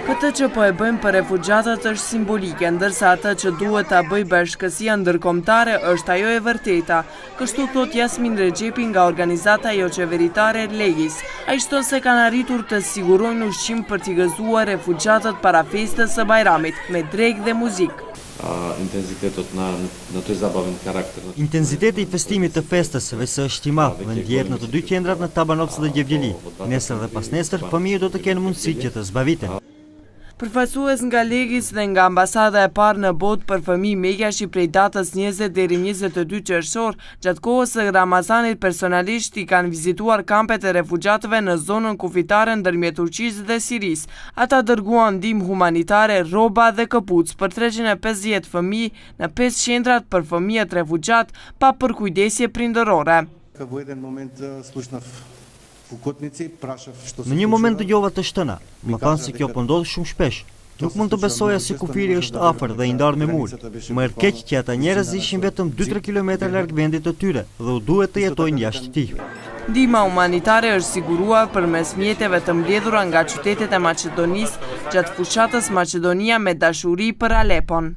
Këtë që po e bëjmë për refugjatët është simbolike, ndërsa atë që duhet ta bëjë bashkësia ndërkombëtare është ajo e vërteta. Kështu thot Jasmin Rexhepi nga organizata jo qeveritare Legis. Ai shton se kanë arritur të sigurojnë ushqim për t'i gëzuar refugjatët para festës së Bajramit me drekë dhe muzikë. Intenziteti i festimit të festës veç është i madh dhe ndjehet në të dy qendrat në Tabanoc dhe Gjevgjeli. Nesër dhe pas nesër fëmijët do të kenë mundësi që të zbaviten. Përfaqësues nga Legis dhe nga ambasada e parë në botë për fëmijë Megashi prej datës 20 deri 22 qershor, gjatë kohës së Ramazanit personalisht i kanë vizituar kampet e refugjatëve në zonën kufitare ndërmjet Turqisë dhe Sirisë. Ata dërguan ndihmë humanitare, rroba dhe këpucë për 350 fëmijë në 5 qendrat për fëmijët refugjat pa përkujdesje prindërore. Në një moment dëgjova të shtëna, më thanë se kjo po ndodh shumë shpesh. Nuk mund të besoja se kufiri është afër dhe i ndarë me mur. Më erë keq që ata njerëz ishin vetëm 2-3 kilometra larg vendit të tyre dhe u duhet të jetojnë jashtë tij. Ndihma humanitare është siguruar përmes mjeteve të mbledhura nga qytetet e Maqedonisë gjatë fushatës Maqedonia me dashuri për Alepon.